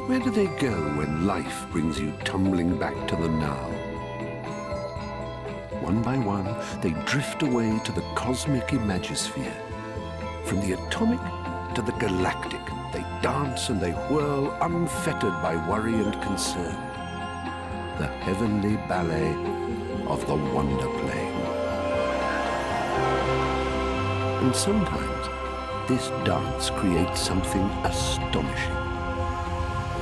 Where do they go when life brings you tumbling back to the now? One by one, they drift away to the cosmic imagisphere. From the atomic to the galactic, they dance and they whirl unfettered by worry and concern. The heavenly ballet of the wonder plane. And sometimes, this dance creates something astonishing.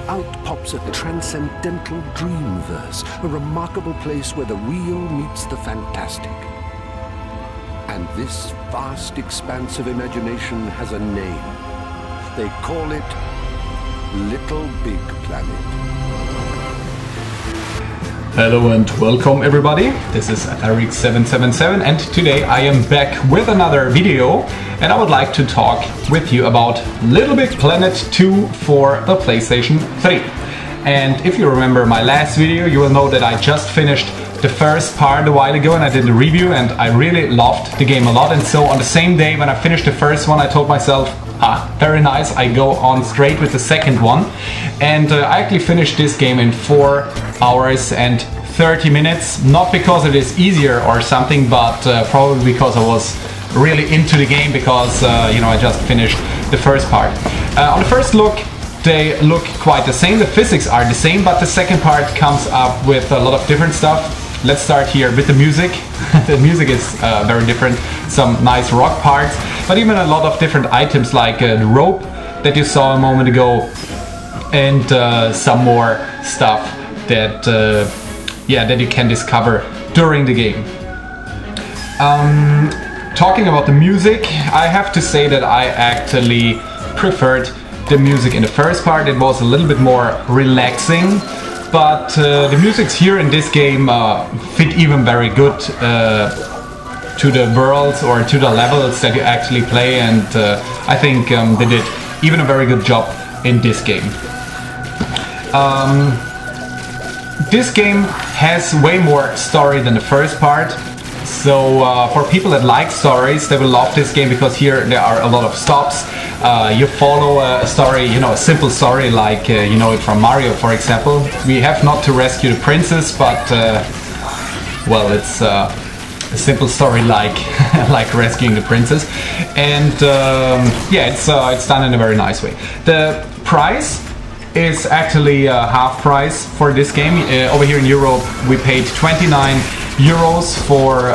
Out pops a transcendental dreamverse, a remarkable place where the real meets the fantastic. And this vast expanse of imagination has a name. They call it Little Big Planet. Hello and welcome everybody, this is Eric777 and today I am back with another video and I would like to talk with you about Little Big Planet 2 for the PlayStation 3. And if you remember my last video, you will know that I just finished the first part a while ago and I did a review and I really loved the game a lot, and so on the same day when I finished the first one I told myself, very nice, I go on straight with the second one. And I actually finished this game in 4 hours and 30 minutes, not because it is easier or something, but probably because I was really into the game, because you know, I just finished the first part. On the first look, they look quite the same, the physics are the same, but the second part comes up with a lot of different stuff. Let's start here with the music. The music is very different, some nice rock parts, but even a lot of different items like the rope that you saw a moment ago, and some more stuff that yeah, that you can discover during the game. Talking about the music, I have to say that I actually preferred the music in the first part. It was a little bit more relaxing, but the musics here in this game fit even very good to the worlds or to the levels that you actually play, and I think they did even a very good job in this game. This game has way more story than the first part, so for people that like stories, they will love this game, because here there are a lot of stops. You follow a story, you know, a simple story like you know it from Mario, for example. We have not to rescue the princess, but well, it's a simple story like like rescuing the princess, and yeah, it's done in a very nice way. The price is actually half price for this game. Over here in Europe we paid 29 euros for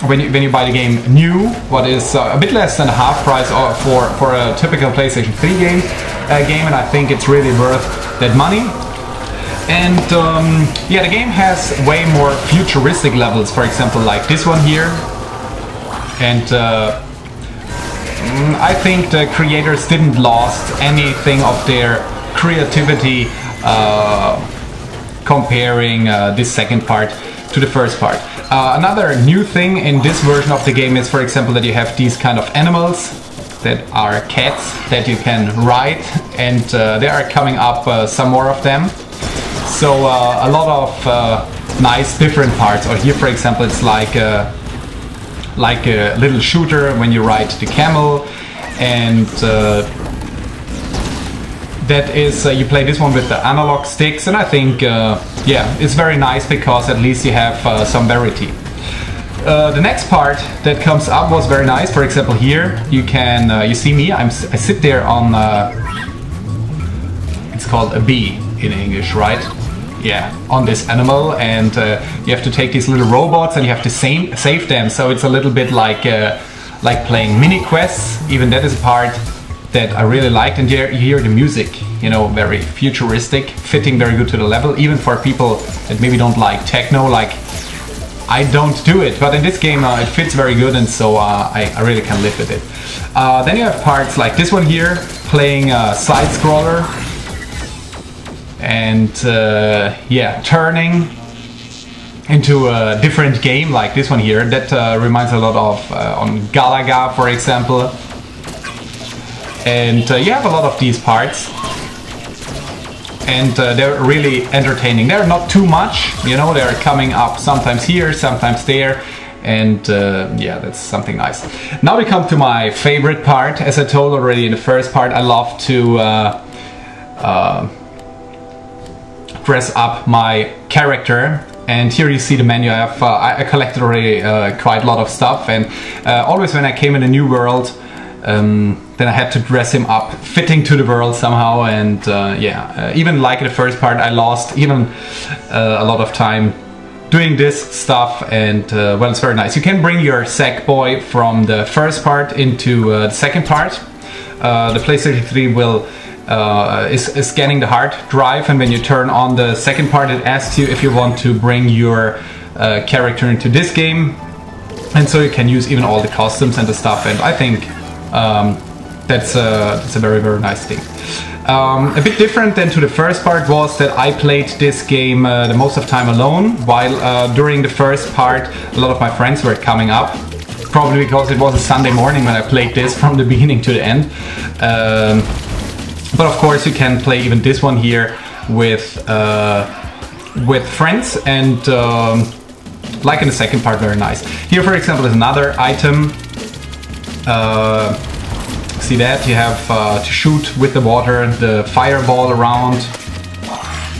when you buy the game new, what is a bit less than half price for a typical PlayStation 3 game, and I think it's really worth that money. And yeah, the game has way more futuristic levels, for example like this one here, and I think the creators didn't lost anything of their creativity comparing this second part to the first part. Another new thing in this version of the game is, for example, that you have these kind of animals that are cats that you can ride, and there are coming up some more of them. So a lot of nice different parts. Or here, for example, it's like a little shooter when you ride the camel, and that is, you play this one with the analog sticks, and I think, yeah, it's very nice because at least you have some variety. The next part that comes up was very nice. For example, here you can, you see me, I sit there on, it's called a bee in English, right? Yeah, on this animal, and you have to take these little robots and you have to save them. So it's a little bit like playing mini quests. Even that is a part that I really liked, and you hear the music, you know, very futuristic, fitting very good to the level, even for people that maybe don't like techno, like I don't do it, but in this game it fits very good, and so I really can live with it. Then you have parts like this one here, playing a side-scroller, and yeah, turning into a different game like this one here. That reminds a lot of on Galaga, for example. And you have a lot of these parts, and they're really entertaining. They're not too much, you know, they're coming up sometimes here, sometimes there, and yeah, that's something nice. Now we come to my favorite part. As I told already in the first part, I love to dress up my character. And here you see the menu. I collected already quite a lot of stuff, and always when I came in a new world, then I had to dress him up, fitting to the world somehow. And even like the first part, I lost even a lot of time doing this stuff. And well, it's very nice. You can bring your Sackboy from the first part into the second part. The PlayStation 3 will is scanning the hard drive, and when you turn on the second part, it asks you if you want to bring your character into this game, and so you can use even all the costumes and the stuff. And I think that's a very, very nice thing. A bit different than to the first part was that I played this game the most of the time alone, while during the first part a lot of my friends were coming up, probably because it was a Sunday morning when I played this from the beginning to the end. But of course you can play even this one here with friends, and like in the second part, very nice. Here, for example, is another item. See that? You have to shoot with the water, the fireball around,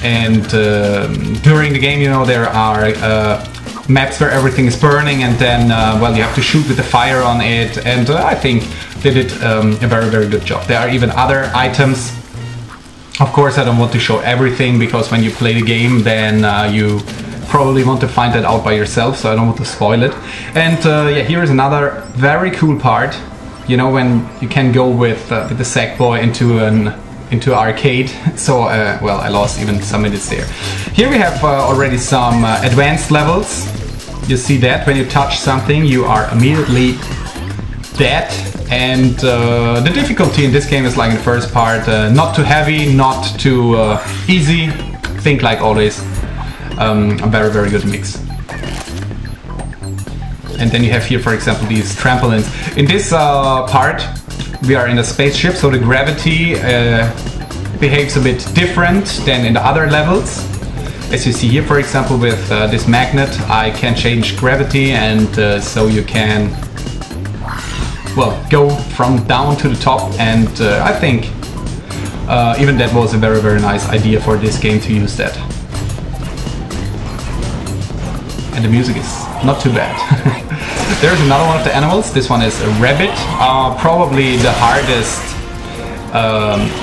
and during the game, you know, there are maps where everything is burning, and then well, you have to shoot with the fire on it, and I think they did a very, very good job. There are even other items. Of course, I don't want to show everything, because when you play the game, then you probably want to find that out by yourself, so I don't want to spoil it. And yeah, here is another very cool part. You know, when you can go with the Sackboy into arcade. So well, I lost even some minutes there. Here we have already some advanced levels. You see that when you touch something, you are immediately dead. And the difficulty in this game is like in the first part, not too heavy, not too easy. Think like always, a very, very good mix. And then you have here, for example, these trampolines. In this part, we are in a spaceship, so the gravity behaves a bit different than in the other levels. As you see here, for example, with this magnet, I can change gravity, and so you can, well, go from down to the top. And I think even that was a very, very nice idea for this game to use that. And the music is not too bad. There's another one of the animals. This one is a rabbit. Probably the hardest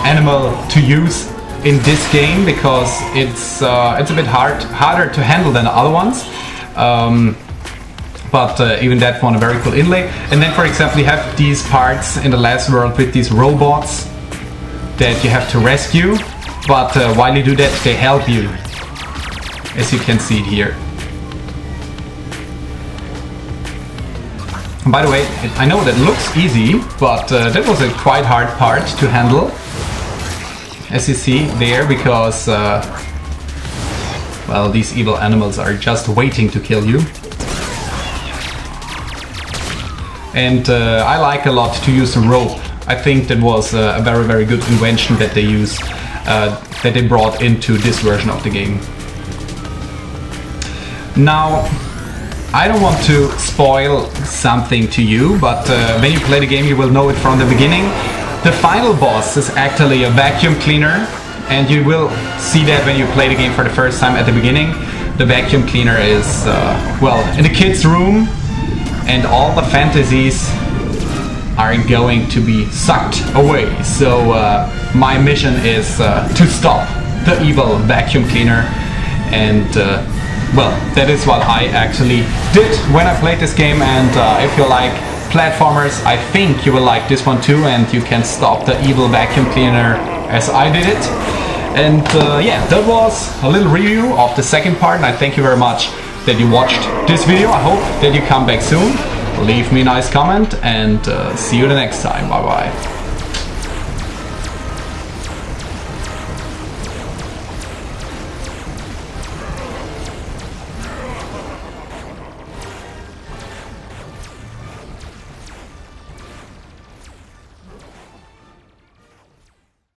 animal to use in this game, because it's a bit harder to handle than the other ones. But even that one, a very cool inlay. And then, for example, you have these parts in the last world with these robots that you have to rescue. But while you do that, they help you, as you can see it here. By the way, I know that looks easy, but that was a quite hard part to handle, as you see there, because well, these evil animals are just waiting to kill you. And I like a lot to use a rope. I think that was a very, very good invention that they used, that they brought into this version of the game. Now, I don't want to spoil something to you, but when you play the game, you will know it from the beginning. The final boss is actually a vacuum cleaner, and you will see that when you play the game for the first time at the beginning. The vacuum cleaner is, well, in the kids' room, and all the fantasies are going to be sucked away. So my mission is to stop the evil vacuum cleaner, and well, that is what I actually did when I played this game. And if you like platformers, I think you will like this one too, and you can stop the evil vacuum cleaner as I did it. And yeah, that was a little review of the second part, and I thank you very much that you watched this video. I hope that you come back soon. Leave me a nice comment, and see you the next time. Bye bye.